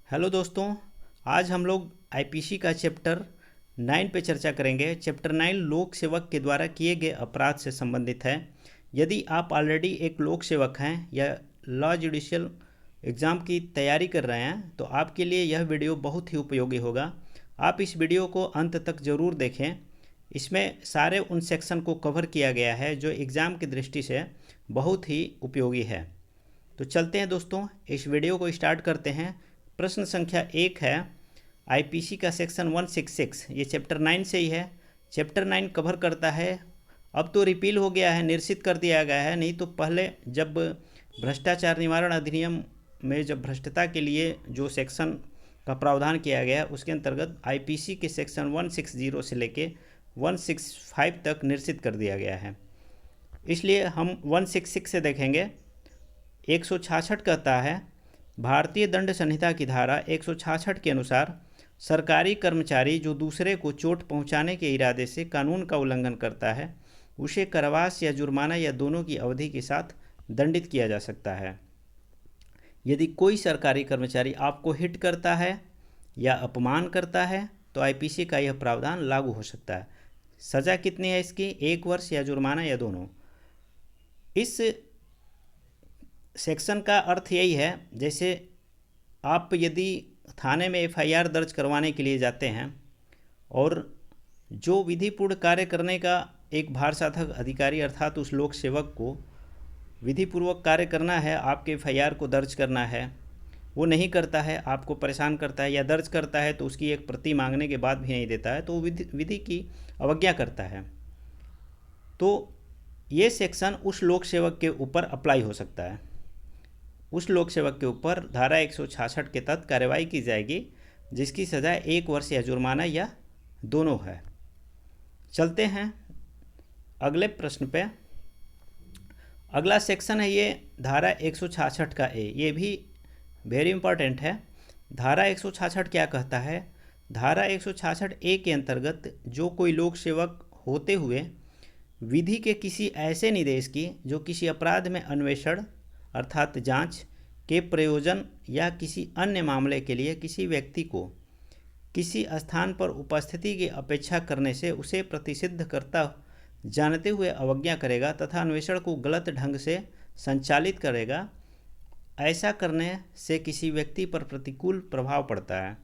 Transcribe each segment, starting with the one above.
Hello दोस्तों। आज हम लोग आईपीसी का चैप्टर 9 पे चर्चा करेंगे। चैप्टर 9 लोक सेवक के द्वारा किए गए अपराध से संबंधित है। यदि आप ऑलरेडी एक लोक सेवक हैं या लॉ जुडिशियल एग्ज़ाम की तैयारी कर रहे हैं तो आपके लिए यह वीडियो बहुत ही उपयोगी होगा। आप इस वीडियो को अंत तक ज़रूर देखें। इसमें सारे उन सेक्शन को कवर किया गया है जो एग्ज़ाम की दृष्टि से बहुत ही उपयोगी है। तो चलते हैं दोस्तों, इस वीडियो को स्टार्ट करते हैं। प्रश्न संख्या 1 है, आईपीसी का सेक्शन 166, ये चैप्टर 9 से ही है। चैप्टर 9 कवर करता है, अब तो रिपील हो गया है, निरसित कर दिया गया है, नहीं तो पहले जब भ्रष्टाचार निवारण अधिनियम में जब भ्रष्टता के लिए जो सेक्शन का प्रावधान किया गया उसके अंतर्गत आईपीसी के सेक्शन 160 से लेके 165 तक निरसित कर दिया गया है। इसलिए हम 166 से देखेंगे। 166 कहता है, भारतीय दंड संहिता की धारा 166 के अनुसार सरकारी कर्मचारी जो दूसरे को चोट पहुंचाने के इरादे से कानून का उल्लंघन करता है उसे कारावास या जुर्माना या दोनों की अवधि के साथ दंडित किया जा सकता है। यदि कोई सरकारी कर्मचारी आपको हिट करता है या अपमान करता है तो आईपीसी का यह प्रावधान लागू हो सकता है। सज़ा कितनी है इसकी? 1 वर्ष या जुर्माना या दोनों। इस सेक्शन का अर्थ यही है, जैसे आप यदि थाने में एफआईआर दर्ज करवाने के लिए जाते हैं और जो विधिपूर्ण कार्य करने का एक भारसाधक अधिकारी अर्थात उस लोक सेवक को विधिपूर्वक कार्य करना है, आपके एफआईआर को दर्ज करना है, वो नहीं करता है, आपको परेशान करता है या दर्ज करता है तो उसकी एक प्रति मांगने के बाद भी नहीं देता है तो वो विधि की अवज्ञा करता है। तो ये सेक्शन उस लोक सेवक के ऊपर अप्लाई हो सकता है। उस लोक सेवक के ऊपर धारा 166 के तहत कार्रवाई की जाएगी जिसकी सज़ा 1 वर्ष या जुर्माना या दोनों है। चलते हैं अगले प्रश्न पे। अगला सेक्शन है ये धारा 166 का ए, ये भी वेरी इंपॉर्टेंट है। धारा 166 क्या कहता है? धारा 166 ए के अंतर्गत जो कोई लोक सेवक होते हुए विधि के किसी ऐसे निर्देश की जो किसी अपराध में अन्वेषण अर्थात जांच के प्रयोजन या किसी अन्य मामले के लिए किसी व्यक्ति को किसी स्थान पर उपस्थिति की अपेक्षा करने से उसे प्रतिसिद्ध करता जानते हुए अवज्ञा करेगा तथा अन्वेषण को गलत ढंग से संचालित करेगा, ऐसा करने से किसी व्यक्ति पर प्रतिकूल प्रभाव पड़ता है,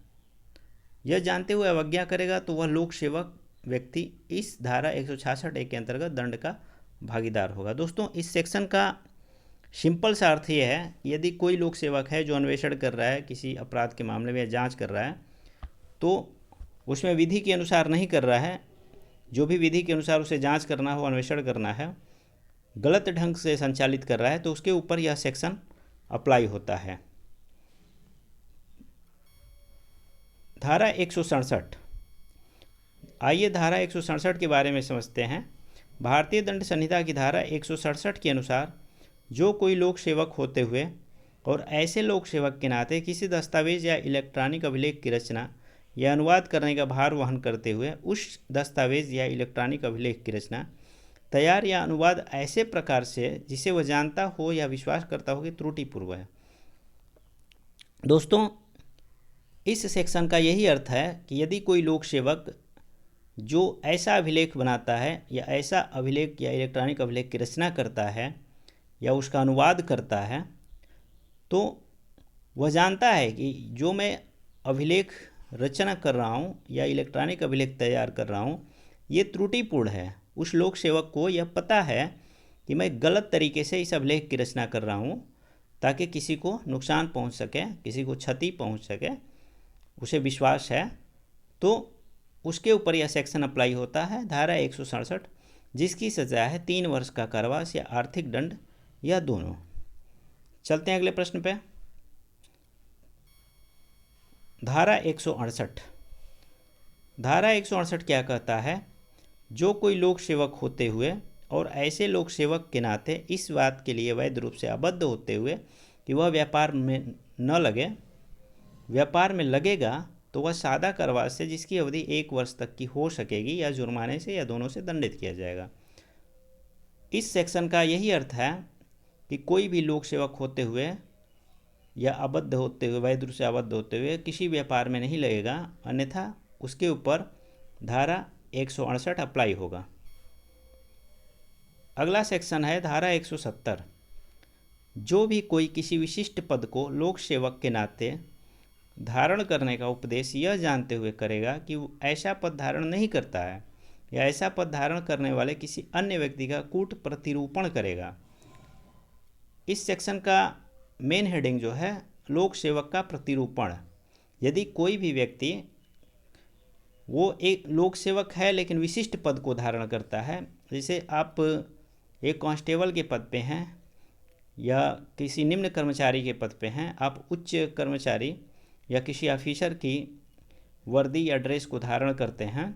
यह जानते हुए अवज्ञा करेगा तो वह लोक सेवक व्यक्ति इस धारा 166 ए के अंतर्गत दंड का भागीदार होगा। दोस्तों, इस सेक्शन का सिंपल सा अर्थ ये है, यदि कोई लोक सेवक है जो अन्वेषण कर रहा है किसी अपराध के मामले में, जांच कर रहा है, तो उसमें विधि के अनुसार नहीं कर रहा है, जो भी विधि के अनुसार उसे जांच करना हो, अन्वेषण करना है, गलत ढंग से संचालित कर रहा है तो उसके ऊपर यह सेक्शन अप्लाई होता है। धारा 167, आइए धारा 167 के बारे में समझते हैं। भारतीय दंड संहिता की धारा 167 के अनुसार जो कोई लोक सेवक होते हुए और ऐसे लोक सेवक के नाते किसी दस्तावेज या इलेक्ट्रॉनिक अभिलेख की रचना या अनुवाद करने का भार वहन करते हुए उस दस्तावेज या इलेक्ट्रॉनिक अभिलेख की रचना, तैयार या अनुवाद ऐसे प्रकार से जिसे वह जानता हो या विश्वास करता हो कि त्रुटिपूर्व है। दोस्तों, इस सेक्शन का यही अर्थ है कि यदि कोई लोक सेवक जो ऐसा अभिलेख बनाता है या ऐसा अभिलेख या इलेक्ट्रॉनिक अभिलेख की रचना करता है या उसका अनुवाद करता है तो वह जानता है कि जो मैं अभिलेख रचना कर रहा हूँ या इलेक्ट्रॉनिक अभिलेख तैयार कर रहा हूँ ये त्रुटिपूर्ण है। उस लोक सेवक को यह पता है कि मैं गलत तरीके से इस अभिलेख की रचना कर रहा हूँ ताकि किसी को नुकसान पहुँच सके, किसी को क्षति पहुँच सके, उसे विश्वास है, तो उसके ऊपर यह सेक्शन अप्लाई होता है, धारा 167, जिसकी सज़ा है 3 वर्ष का कारावास या आर्थिक दंड या दोनों। चलते हैं अगले प्रश्न पे। धारा 168, धारा 168 क्या कहता है? जो कोई लोक सेवक होते हुए और ऐसे लोक सेवक के नाते इस बात के लिए वैध रूप से आबद्ध होते हुए कि वह व्यापार में न लगे, व्यापार में लगेगा तो वह सादा कारावास से जिसकी अवधि 1 वर्ष तक की हो सकेगी या जुर्माने से या दोनों से दंडित किया जाएगा। इस सेक्शन का यही अर्थ है कि कोई भी लोक सेवक होते हुए या आबद्ध होते हुए, वैध रूप से आबद्ध होते हुए किसी व्यापार में नहीं लगेगा, अन्यथा उसके ऊपर धारा 168 अप्लाई होगा। अगला सेक्शन है धारा 170। जो भी कोई किसी विशिष्ट पद को लोक सेवक के नाते धारण करने का उपदेश यह जानते हुए करेगा कि वो ऐसा पद धारण नहीं करता है या ऐसा पद धारण करने वाले किसी अन्य व्यक्ति का कूट प्रतिरूपण करेगा। इस सेक्शन का मेन हेडिंग जो है लोक सेवक का प्रतिरूपण। यदि कोई भी व्यक्ति वो एक लोक सेवक है लेकिन विशिष्ट पद को धारण करता है, जैसे आप एक कांस्टेबल के पद पे हैं या किसी निम्न कर्मचारी के पद पे हैं, आप उच्च कर्मचारी या किसी ऑफिसर की वर्दी या ड्रेस को धारण करते हैं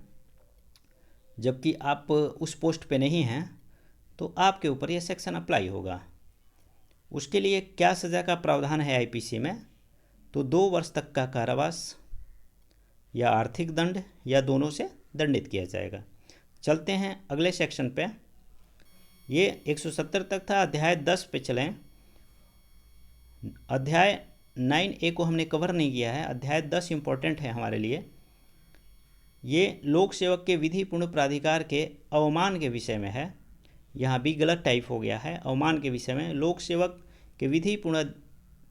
जबकि आप उस पोस्ट पे नहीं हैं, तो आपके ऊपर यह सेक्शन अप्लाई होगा। उसके लिए क्या सज़ा का प्रावधान है आईपीसी में, तो 2 वर्ष तक का कारावास या आर्थिक दंड या दोनों से दंडित किया जाएगा। चलते हैं अगले सेक्शन पे। ये 170 तक था। अध्याय 10 पे चलें। अध्याय 9A को हमने कवर नहीं किया है। अध्याय 10 इम्पोर्टेंट है हमारे लिए। ये लोक सेवक के विधिपूर्ण प्राधिकार के अवमान के विषय में है। यहाँ भी गलत टाइप हो गया है, अवमान के विषय में। लोक सेवक के विधिपूर्ण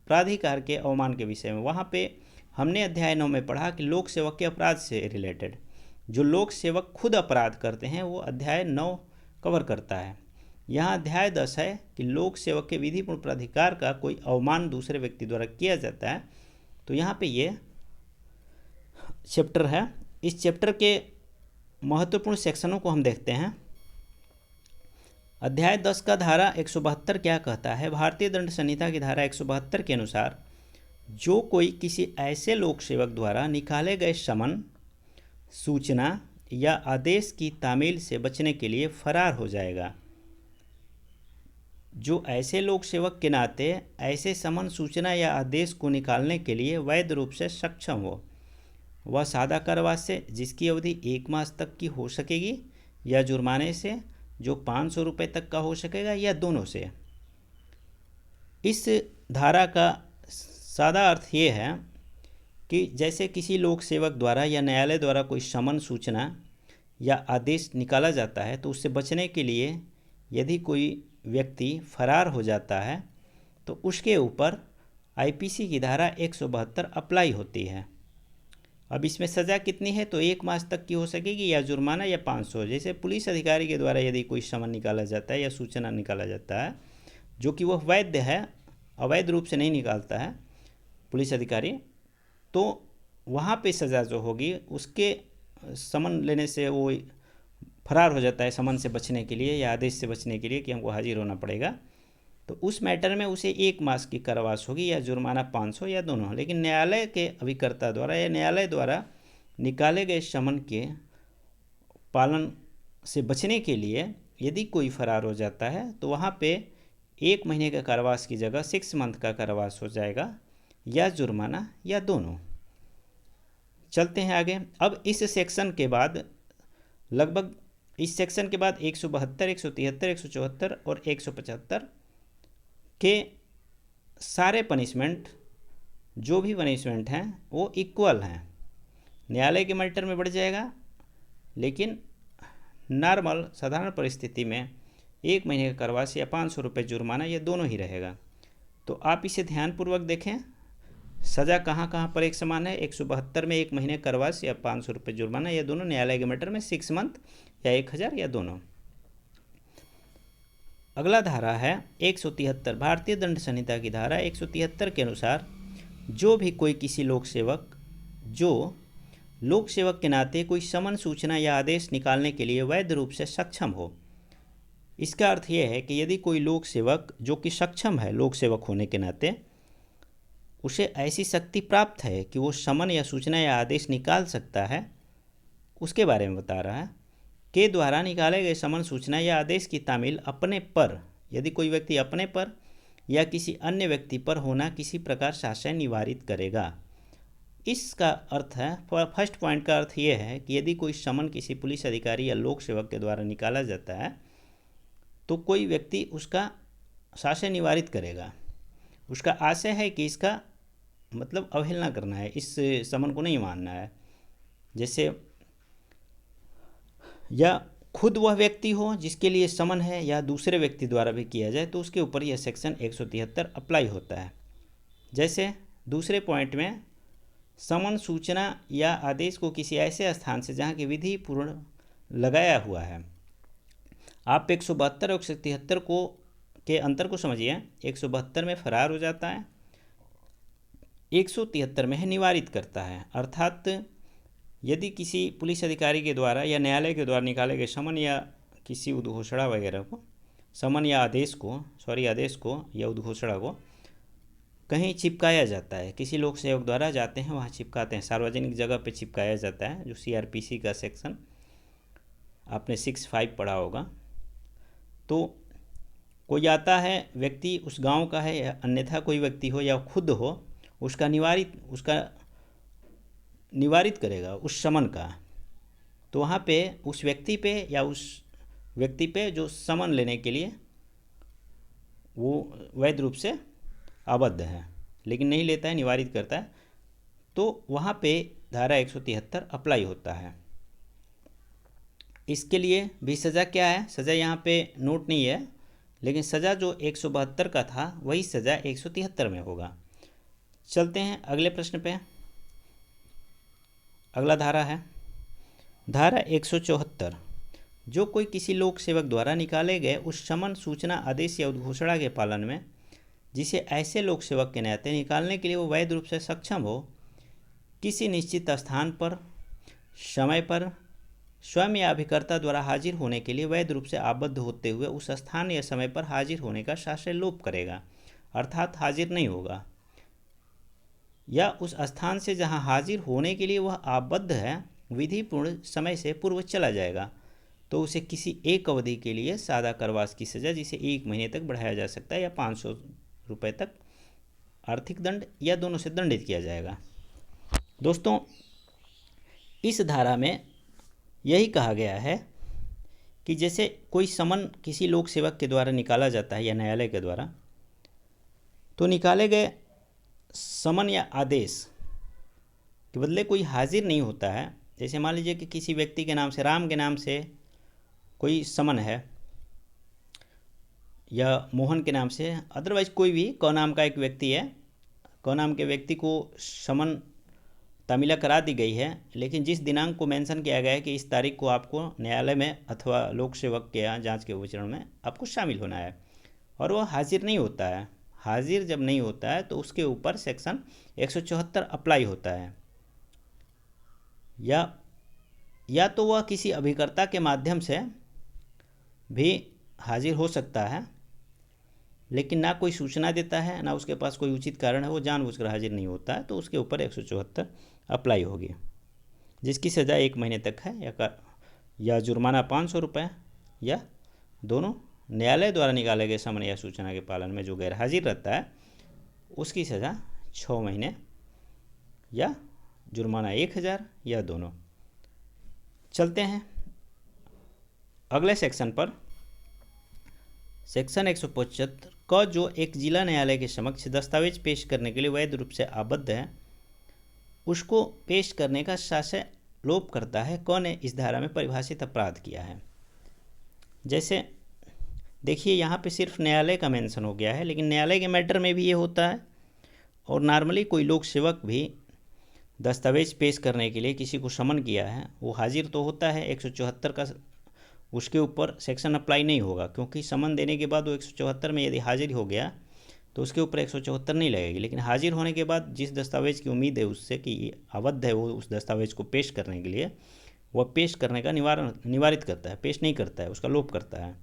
प्राधिकार के अवमान के विषय में। वहाँ पे हमने अध्याय 9 में पढ़ा कि लोक सेवक के अपराध से रिलेटेड जो लोक सेवक खुद अपराध करते हैं वो अध्याय 9 कवर करता है। यहाँ अध्याय 10 है कि लोक सेवक के विधिपूर्ण प्राधिकार का कोई अवमान दूसरे व्यक्ति द्वारा किया जाता है, तो यहाँ पे ये चैप्टर है। इस चैप्टर के महत्वपूर्ण सेक्शनों को हम देखते हैं। अध्याय 10 का धारा 172 क्या कहता है। भारतीय दंड संहिता की धारा 172 के अनुसार जो कोई किसी ऐसे लोक सेवक द्वारा निकाले गए समन, सूचना या आदेश की तामील से बचने के लिए फरार हो जाएगा, जो ऐसे लोक सेवक के नाते ऐसे समन, सूचना या आदेश को निकालने के लिए वैध रूप से सक्षम हो, वह सादा कारावास से जिसकी अवधि 1 मास तक की हो सकेगी या जुर्माने से जो 500 रुपये तक का हो सकेगा या दोनों से। इस धारा का सादा अर्थ ये है कि जैसे किसी लोक सेवक द्वारा या न्यायालय द्वारा कोई समन, सूचना या आदेश निकाला जाता है तो उससे बचने के लिए यदि कोई व्यक्ति फरार हो जाता है तो उसके ऊपर आईपीसी की धारा 172 अप्लाई होती है। अब इसमें सज़ा कितनी है, तो 1 मास तक की हो सकेगी या जुर्माना या 500। जैसे पुलिस अधिकारी के द्वारा यदि कोई समन निकाला जाता है या सूचना निकाला जाता है जो कि वह वैध है, अवैध रूप से नहीं निकालता है पुलिस अधिकारी, तो वहाँ पे सज़ा जो होगी उसके समन लेने से वो फरार हो जाता है समन से बचने के लिए या आदेश से बचने के लिए कि हमको हाजिर होना पड़ेगा, तो उस मैटर में उसे 1 मास की कारावास होगी या जुर्माना 500 या दोनों। लेकिन न्यायालय के अभिकर्ता द्वारा या न्यायालय द्वारा निकाले गए समन के पालन से बचने के लिए यदि कोई फरार हो जाता है तो वहाँ पे 1 महीने का कारावास की जगह 6 मंथ का कारावास हो जाएगा या जुर्माना या दोनों। चलते हैं आगे। अब इस सेक्शन के बाद लगभग इस सेक्शन के बाद 172, 173, 174 और 175 के सारे पनिशमेंट, जो भी पनिशमेंट हैं वो इक्वल हैं। न्यायालय के मैटर में बढ़ जाएगा, लेकिन नॉर्मल साधारण परिस्थिति में 1 महीने का कारावास या 500 रुपये जुर्माना ये दोनों ही रहेगा। तो आप इसे ध्यानपूर्वक देखें। सज़ा कहाँ कहाँ पर एक समान है। 172 में 1 महीने कारावास या 500 रुपये जुर्माना या दोनों, न्यायालय के मैटर में 6 मंथ या 1000 या दोनों। अगला धारा है 173। भारतीय दंड संहिता की धारा 173 के अनुसार जो भी कोई किसी लोक सेवक जो लोक सेवक के नाते कोई समन, सूचना या आदेश निकालने के लिए वैध रूप से सक्षम हो। इसका अर्थ यह है कि यदि कोई लोक सेवक जो कि सक्षम है लोक सेवक होने के नाते, उसे ऐसी शक्ति प्राप्त है कि वो समन या सूचना या आदेश निकाल सकता है, उसके बारे में बता रहा है, के द्वारा निकाले गए समन, सूचना या आदेश की तामील अपने पर, यदि कोई व्यक्ति अपने पर या किसी अन्य व्यक्ति पर होना किसी प्रकार शासन निवारित करेगा। इसका अर्थ है, फर्स्ट पॉइंट का अर्थ ये है कि यदि कोई समन किसी पुलिस अधिकारी या लोक सेवक के द्वारा निकाला जाता है तो कोई व्यक्ति उसका शासन निवारित करेगा। उसका आशय है कि इसका मतलब अवहेलना करना है, इस समन को नहीं मानना है। जैसे या खुद वह व्यक्ति हो जिसके लिए समन है या दूसरे व्यक्ति द्वारा भी किया जाए तो उसके ऊपर यह सेक्शन 173 अप्लाई होता है। जैसे दूसरे पॉइंट में समन, सूचना या आदेश को किसी ऐसे स्थान से जहाँ की विधि पूर्ण लगाया हुआ है। आप 172 और 173 को के अंतर को समझिए। 172 में फरार हो जाता है, 173 में है निवारित करता है। अर्थात यदि किसी पुलिस अधिकारी के द्वारा या न्यायालय के द्वारा निकाले गए समन या किसी उद्घोषणा वगैरह को, समन या आदेश को या उद्घोषणा को कहीं चिपकाया जाता है, किसी लोक सेवक द्वारा जाते हैं वहाँ चिपकाते हैं, सार्वजनिक जगह पे चिपकाया जाता है, जो CRPC का सेक्शन आपने 6(5) पढ़ा होगा। तो कोई आता है व्यक्ति उस गांव का है या अन्यथा कोई व्यक्ति हो या खुद हो, उसका निवारित करेगा उस समन का, तो वहाँ पे उस व्यक्ति पे या उस व्यक्ति पे जो समन लेने के लिए वो वैध रूप से आबद्ध है लेकिन नहीं लेता है, निवारित करता है, तो वहाँ पे धारा 173 अप्लाई होता है। इसके लिए भी सज़ा क्या है, सज़ा यहाँ पे नोट नहीं है, लेकिन सज़ा जो 172 का था वही सज़ा 173 में होगा। चलते हैं अगले प्रश्न पे। अगला धारा है धारा 174। जो कोई किसी लोक सेवक द्वारा निकाले गए उस समन, सूचना, आदेश या उद्घोषणा के पालन में जिसे ऐसे लोक सेवक के नाते निकालने के लिए वो वैध रूप से सक्षम हो, किसी निश्चित स्थान पर, समय पर स्वयं या अभिकर्ता द्वारा हाजिर होने के लिए वैध रूप से आबद्ध होते हुए उस स्थान या समय पर हाजिर होने का शासन लोप करेगा, अर्थात हाजिर नहीं होगा, या उस स्थान से जहां हाजिर होने के लिए वह आबद्ध है विधि पूर्ण समय से पूर्व चला जाएगा, तो उसे किसी एक अवधि के लिए सादा कारावास की सज़ा, जिसे 1 महीने तक बढ़ाया जा सकता है या 500 रुपये तक आर्थिक दंड या दोनों से दंडित किया जाएगा। दोस्तों, इस धारा में यही कहा गया है कि जैसे कोई समन किसी लोक सेवक के द्वारा निकाला जाता है या न्यायालय के द्वारा, तो निकाले गए समन या आदेश के बदले कोई हाजिर नहीं होता है। जैसे मान लीजिए कि किसी व्यक्ति के नाम से, राम के नाम से कोई समन है या मोहन के नाम से, अदरवाइज कोई भी क नाम का एक व्यक्ति है, क नाम के व्यक्ति को समन तामीला करा दी गई है, लेकिन जिस दिनांक को मेंशन किया गया है कि इस तारीख को आपको न्यायालय में अथवा लोक सेवक के यहाँ जांच के विचारण में आपको शामिल होना है, और वह हाजिर नहीं होता है। हाजिर जब नहीं होता है तो उसके ऊपर सेक्शन 174 अप्लाई होता है। या तो वह किसी अभिकर्ता के माध्यम से भी हाजिर हो सकता है, लेकिन ना कोई सूचना देता है, ना उसके पास कोई उचित कारण है, वो जानबूझकर हाजिर नहीं होता है, तो उसके ऊपर 174 अप्लाई होगी, जिसकी सज़ा 1 महीने तक है या जुर्माना 500 रुपये, या दोनों। न्यायालय द्वारा निकाले गए समन या सूचना के पालन में जो गैर हाजिर रहता है उसकी सज़ा 6 महीने या जुर्माना 1000 या दोनों। चलते हैं अगले सेक्शन पर। सेक्शन 175 का जो एक जिला न्यायालय के समक्ष दस्तावेज पेश करने के लिए वैध रूप से आबद्ध है, उसको पेश करने का शासन लोप करता है। कौन ने इस धारा में परिभाषित अपराध किया है? जैसे देखिए, यहाँ पे सिर्फ न्यायालय का मेंशन हो गया है, लेकिन न्यायालय के मैटर में भी ये होता है, और नॉर्मली कोई लोक सेवक भी दस्तावेज पेश करने के लिए किसी को समन किया है, वो हाजिर तो होता है। 174 का उसके ऊपर सेक्शन अप्लाई नहीं होगा, क्योंकि समन देने के बाद वो 174 में यदि हाजिर हो गया तो उसके ऊपर 174 नहीं लगेगी। लेकिन हाजिर होने के बाद जिस दस्तावेज की उम्मीद है उससे कि आबद्ध है वो उस दस्तावेज को पेश करने के लिए, वह पेश करने का निवारित करता है, पेश नहीं करता है, उसका लोप करता है,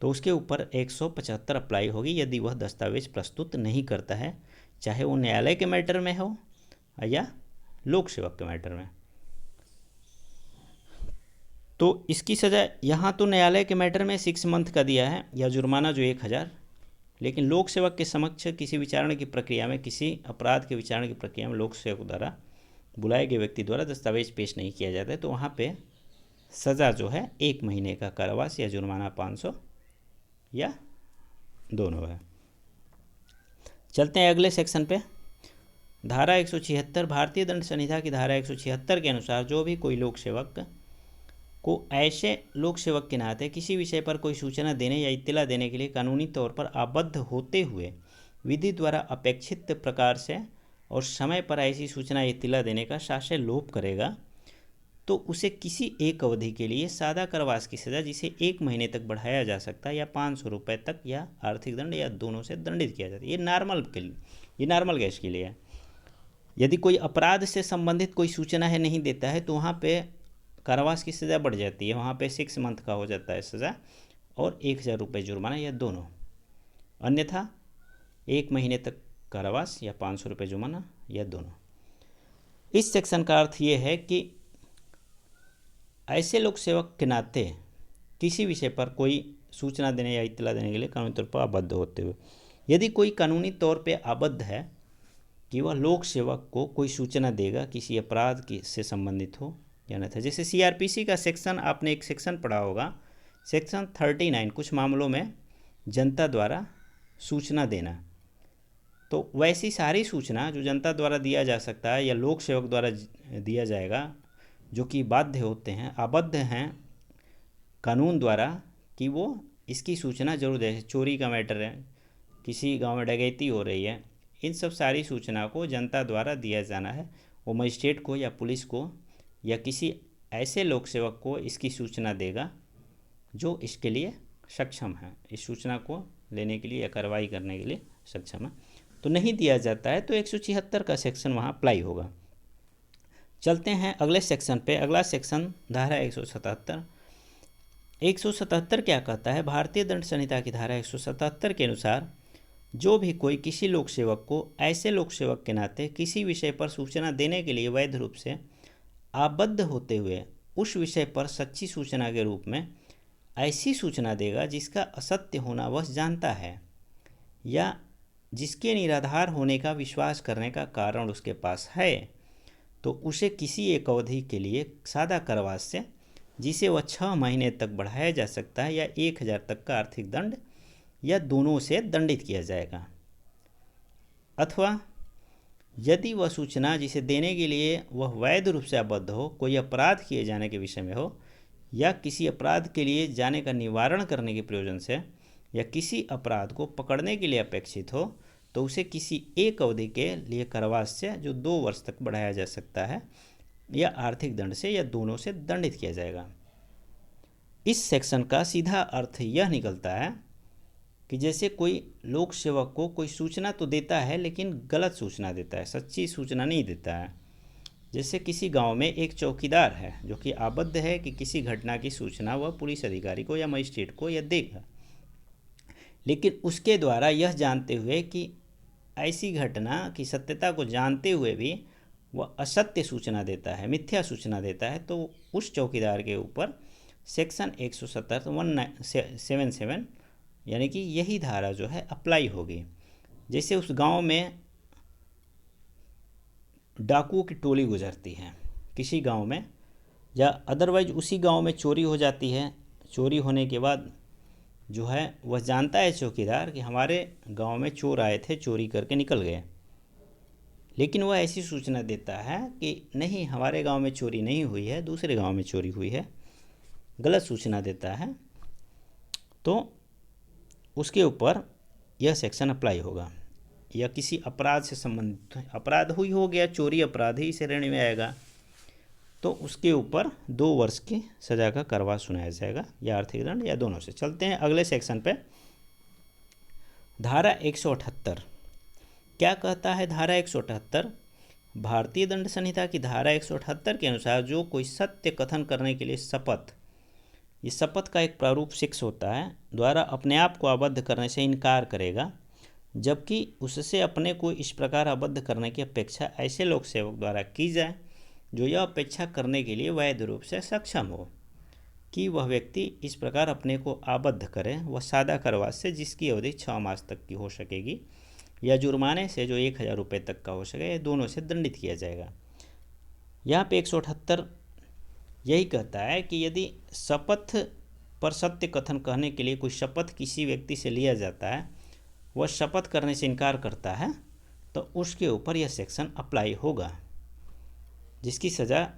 तो उसके ऊपर 175 अप्लाई होगी यदि वह दस्तावेज प्रस्तुत नहीं करता है, चाहे वो न्यायालय के मैटर में हो या लोक सेवक के मैटर में। तो इसकी सज़ा यहाँ तो न्यायालय के मैटर में 6 मंथ का दिया है या जुर्माना जो 1000, लेकिन लोक सेवक के समक्ष किसी विचारण की प्रक्रिया में, किसी अपराध के विचारण की प्रक्रिया में लोक सेवक द्वारा बुलाए गए व्यक्ति द्वारा दस्तावेज पेश नहीं किया जाता है, तो वहाँ पे सज़ा जो है 1 महीने का कारावास या जुर्माना 500 या दोनों है। चलते हैं अगले सेक्शन पे। धारा 176 भारतीय दंड संहिता की धारा 176 के अनुसार जो भी कोई लोक सेवक को ऐसे लोक सेवक के नाते किसी विषय पर कोई सूचना देने या इत्तला देने के लिए कानूनी तौर पर आबद्ध होते हुए विधि द्वारा अपेक्षित प्रकार से और समय पर ऐसी सूचना या इत्तला देने का शासन लोप करेगा तो उसे किसी एक अवधि के लिए सादा कारावास की सज़ा, जिसे 1 महीने तक बढ़ाया जा सकता है, या 500 रुपये तक, या आर्थिक दंड, या दोनों से दंडित किया जाता है। ये नॉर्मल केस के लिए है। यदि कोई अपराध से संबंधित कोई सूचना है नहीं देता है तो वहाँ पे कारावास की सज़ा बढ़ जाती है, वहाँ पे 6 मंथ का हो जाता है सज़ा और 1000 रुपये जुर्माना, या दोनों। अन्यथा 1 महीने तक कारावास या 500 रुपये जुर्माना, या दोनों। इस सेक्शन का अर्थ ये है कि ऐसे लोक सेवक के नाते किसी विषय पर कोई सूचना देने या इत्तला देने के लिए कानूनी तौर पर आबद्ध होते हुए, यदि कोई कानूनी तौर पे आबद्ध है कि वह लोक सेवक को कोई सूचना देगा किसी अपराध की से संबंधित हो या न था। जैसे CRPC का सेक्शन, आपने एक सेक्शन पढ़ा होगा, सेक्शन 39, कुछ मामलों में जनता द्वारा सूचना देना। तो वैसी सारी सूचना जो जनता द्वारा दिया जा सकता है या लोक सेवक द्वारा दिया जाएगा, जो कि बाध्य होते हैं, आबद्ध हैं कानून द्वारा कि वो इसकी सूचना जरूर दे। चोरी का मैटर है, किसी गांव में डकैती हो रही है, इन सब सारी सूचना को जनता द्वारा दिया जाना है। वो मजिस्ट्रेट को या पुलिस को या किसी ऐसे लोक सेवक को इसकी सूचना देगा जो इसके लिए सक्षम है, इस सूचना को लेने के लिए या कार्रवाई करने के लिए सक्षम है। तो नहीं दिया जाता है तो 176 का सेक्शन वहाँ अप्लाई होगा। चलते हैं अगले सेक्शन पे। अगला सेक्शन धारा 177। 177 क्या कहता है? भारतीय दंड संहिता की धारा 177 के अनुसार जो भी कोई किसी लोक सेवक को ऐसे लोक सेवक के नाते किसी विषय पर सूचना देने के लिए वैध रूप से आबद्ध होते हुए उस विषय पर सच्ची सूचना के रूप में ऐसी सूचना देगा जिसका असत्य होना वह जानता है या जिसके निराधार होने का विश्वास करने का कारण उसके पास है, तो उसे किसी एक अवधि के लिए सादा कारावास से, जिसे वह 6 महीने तक बढ़ाया जा सकता है, या 1000 तक का आर्थिक दंड, या दोनों से दंडित किया जाएगा। अथवा यदि वह सूचना जिसे देने के लिए वह वैध रूप से आबद्ध हो, कोई अपराध किए जाने के विषय में हो, या किसी अपराध के लिए जाने का निवारण करने के प्रयोजन से, या किसी अपराध को पकड़ने के लिए अपेक्षित हो, तो उसे किसी एक अवधि के लिए कारावास से, जो 2 वर्ष तक बढ़ाया जा सकता है, या आर्थिक दंड से, या दोनों से दंडित किया जाएगा। इस सेक्शन का सीधा अर्थ यह निकलता है कि जैसे कोई लोक सेवक को कोई सूचना तो देता है लेकिन गलत सूचना देता है, सच्ची सूचना नहीं देता है। जैसे किसी गांव में एक चौकीदार है जो कि आबद्ध है कि किसी घटना की सूचना वह पुलिस अधिकारी को या मजिस्ट्रेट को या देगा, लेकिन उसके द्वारा यह जानते हुए कि ऐसी घटना की सत्यता को जानते हुए भी वह असत्य सूचना देता है, मिथ्या सूचना देता है, तो उस चौकीदार के ऊपर सेक्शन 177 यानी कि यही धारा जो है अप्लाई होगी। जैसे उस गांव में डाकुओं की टोली गुजरती है किसी गांव में, या अदरवाइज उसी गांव में चोरी हो जाती है। चोरी होने के बाद जो है वह जानता है चौकीदार कि हमारे गांव में चोर आए थे, चोरी करके निकल गए, लेकिन वह ऐसी सूचना देता है कि नहीं, हमारे गांव में चोरी नहीं हुई है, दूसरे गांव में चोरी हुई है, गलत सूचना देता है, तो उसके ऊपर यह सेक्शन अप्लाई होगा। या किसी अपराध से संबंधित अपराध हुई हो गया, चोरी अपराध ही इस श्रेणी में आएगा, तो उसके ऊपर 2 वर्ष की सज़ा का कारावास सुनाया जाएगा, या आर्थिक दंड, या दोनों से। चलते हैं अगले सेक्शन पे। धारा 178 क्या कहता है? धारा 178 भारतीय दंड संहिता की धारा 178 के अनुसार जो कोई सत्य कथन करने के लिए शपथ, ये शपथ का एक प्रारूप 6 होता है, द्वारा अपने आप को आबद्ध करने से इनकार करेगा, जबकि उससे अपने को इस प्रकार आबद्ध करने की अपेक्षा ऐसे लोक सेवक द्वारा की जाए जो यह अपेक्षा करने के लिए वैध रूप से सक्षम हो कि वह व्यक्ति इस प्रकार अपने को आबद्ध करे, वह सादा कारावास से जिसकी अवधि 6 मास तक की हो सकेगी, या जुर्माने से जो 1000 रुपये तक का हो सके, दोनों से दंडित किया जाएगा। यहाँ पे 178 यही कहता है कि यदि शपथ पर सत्य कथन कहने के लिए कोई शपथ किसी व्यक्ति से लिया जाता है, वह शपथ करने से इनकार करता है तो उसके ऊपर यह सेक्शन अप्लाई होगा, जिसकी सज़ा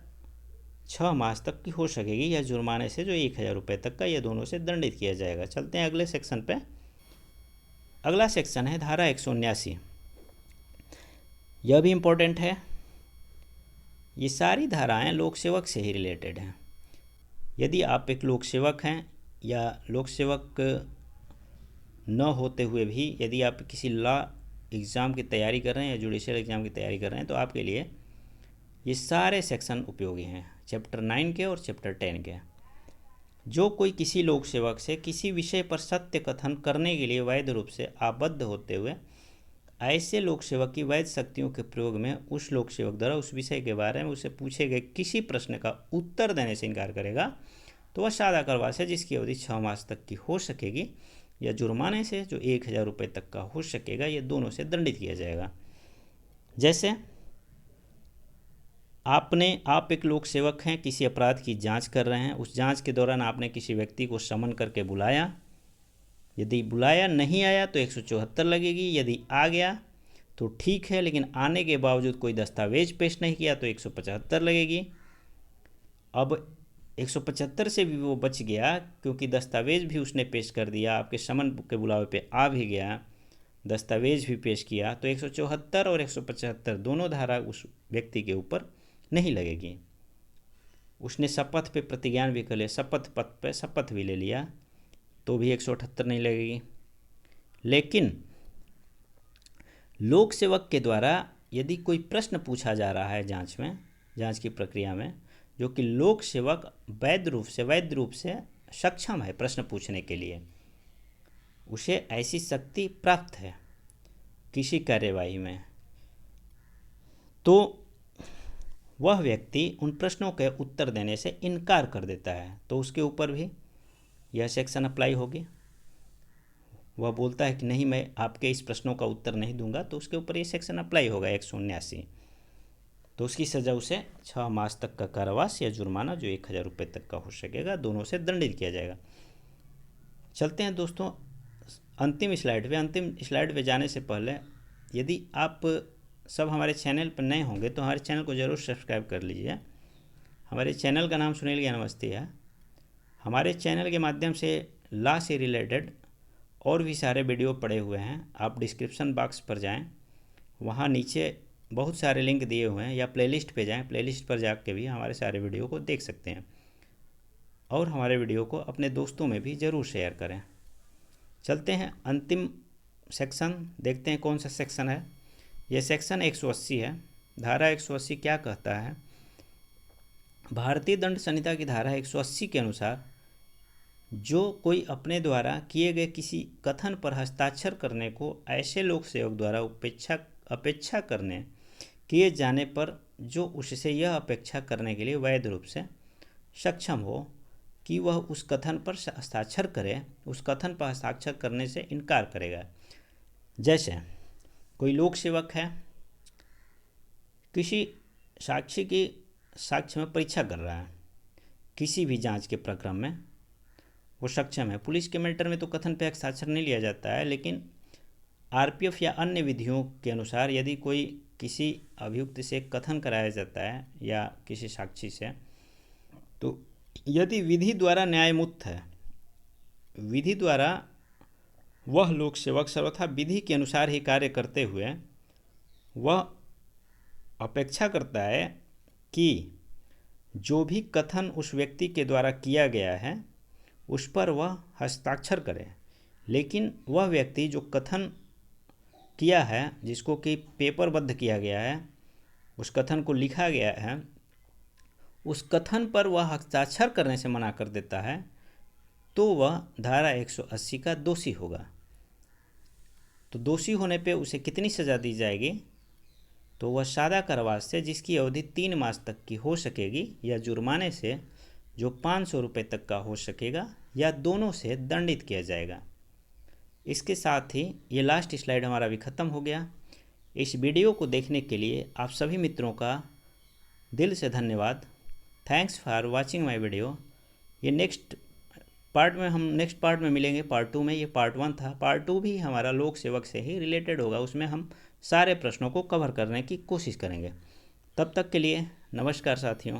6 मास तक की हो सकेगी या जुर्माने से जो 1000 रुपये तक का, यह दोनों से दंडित किया जाएगा। चलते हैं अगले सेक्शन पे। अगला सेक्शन है धारा 179। यह भी इम्पोर्टेंट है। ये सारी धाराएं लोक सेवक से ही रिलेटेड हैं। यदि आप एक लोक सेवक हैं या लोक सेवक न होते हुए भी यदि आप किसी लॉ एग्ज़ाम की तैयारी कर रहे हैं या जुडिशियल एग्ज़ाम की तैयारी कर रहे हैं तो आपके लिए ये सारे सेक्शन उपयोगी हैं, चैप्टर 9 के और चैप्टर 10 के। जो कोई किसी लोक सेवक से किसी विषय पर सत्य कथन करने के लिए वैध रूप से आबद्ध होते हुए ऐसे लोक सेवक की वैध शक्तियों के प्रयोग में उस लोक सेवक द्वारा उस विषय के बारे में उसे पूछे गए किसी प्रश्न का उत्तर देने से इनकार करेगा तो वह सादा कारावास है, जिसकी अवधि 6 मास तक की हो सकेगी या जुर्माने से जो 1000 रुपये तक का हो सकेगा, ये दोनों से दंडित किया जाएगा। जैसे आप एक लोक सेवक हैं, किसी अपराध की जांच कर रहे हैं, उस जांच के दौरान आपने किसी व्यक्ति को समन करके बुलाया। यदि बुलाया नहीं आया तो 174 लगेगी, यदि आ गया तो ठीक है, लेकिन आने के बावजूद कोई दस्तावेज पेश नहीं किया तो 175 लगेगी। अब 175 से भी वो बच गया क्योंकि दस्तावेज भी उसने पेश कर दिया, आपके समन के बुलावे पे आ भी गया, दस्तावेज भी पेश किया, तो 174 और 175 दोनों धारा उस व्यक्ति के ऊपर नहीं लगेगी। उसने शपथ पे प्रतिज्ञान भी कर लिया, शपथ पत्र पे शपथ भी ले लिया तो भी 178 नहीं लगेगी। लेकिन लोक सेवक के द्वारा यदि कोई प्रश्न पूछा जा रहा है जांच में, जांच की प्रक्रिया में, जो कि लोक सेवक वैध रूप से सक्षम है प्रश्न पूछने के लिए, उसे ऐसी शक्ति प्राप्त है किसी कार्यवाही में, तो वह व्यक्ति उन प्रश्नों के उत्तर देने से इनकार कर देता है तो उसके ऊपर भी यह सेक्शन अप्लाई होगी। वह बोलता है कि नहीं, मैं आपके इस प्रश्नों का उत्तर नहीं दूंगा, तो उसके ऊपर ये सेक्शन अप्लाई होगा 179। तो उसकी सज़ा उसे 6 मास तक का कारावास या जुर्माना जो 1000 रुपये तक का हो सकेगा, दोनों से दंडित किया जाएगा। चलते हैं दोस्तों अंतिम स्लाइड पे। अंतिम स्लाइड पे जाने से पहले यदि आप सब हमारे चैनल पर नए होंगे तो हमारे चैनल को ज़रूर सब्सक्राइब कर लीजिए। हमारे चैनल का नाम सुनील ज्ञानमस्ती है। हमारे चैनल के माध्यम से लॉ से रिलेटेड और भी सारे वीडियो पड़े हुए हैं। आप डिस्क्रिप्शन बॉक्स पर जाएं, वहाँ नीचे बहुत सारे लिंक दिए हुए हैं, या प्लेलिस्ट पे जाएं, प्लेलिस्ट पर जाके भी हमारे सारे वीडियो को देख सकते हैं और हमारे वीडियो को अपने दोस्तों में भी ज़रूर शेयर करें। चलते हैं अंतिम सेक्शन, देखते हैं कौन सा सेक्शन है। यह सेक्शन 180 है। धारा 180 क्या कहता है? भारतीय दंड संहिता की धारा 180 के अनुसार जो कोई अपने द्वारा किए गए किसी कथन पर हस्ताक्षर करने को ऐसे लोक सेवक द्वारा अपेक्षा करने किए जाने पर जो उससे यह अपेक्षा करने के लिए वैध रूप से सक्षम हो कि वह उस कथन पर हस्ताक्षर करे, उस कथन पर हस्ताक्षर करने से इनकार करेगा। जैसे कोई लोक सेवक है, किसी साक्षी की साक्ष्य में परीक्षा कर रहा है, किसी भी जांच के प्रक्रम में वो सक्षम है। पुलिस के मैटर में तो कथन पे हस्ताक्षर नहीं लिया जाता है, लेकिन आरपीएफ या अन्य विधियों के अनुसार यदि कोई किसी अभियुक्त से कथन कराया जाता है या किसी साक्षी से, तो यदि विधि द्वारा न्यायमुक्त है, विधि द्वारा वह लोक सेवक सर्वथा विधि के अनुसार ही कार्य करते हुए वह अपेक्षा करता है कि जो भी कथन उस व्यक्ति के द्वारा किया गया है उस पर वह हस्ताक्षर करे। लेकिन वह व्यक्ति जो कथन किया है, जिसको कि पेपरबद्ध किया गया है, उस कथन को लिखा गया है, उस कथन पर वह हस्ताक्षर करने से मना कर देता है, तो वह धारा 180 का दोषी होगा। तो दोषी होने पे उसे कितनी सज़ा दी जाएगी? तो वह सादा कारावास से जिसकी अवधि 3 मास तक की हो सकेगी या जुर्माने से जो 500 रुपये तक का हो सकेगा या दोनों से दंडित किया जाएगा। इसके साथ ही ये लास्ट स्लाइड हमारा भी ख़त्म हो गया। इस वीडियो को देखने के लिए आप सभी मित्रों का दिल से धन्यवाद। Thanks for watching my video. ये नेक्स्ट पार्ट में हम नेक्स्ट पार्ट में मिलेंगे, पार्ट 2 में। ये पार्ट 1 था, पार्ट 2 भी हमारा लोक सेवक से ही रिलेटेड होगा, उसमें हम सारे प्रश्नों को कवर करने की कोशिश करेंगे। तब तक के लिए नमस्कार साथियों।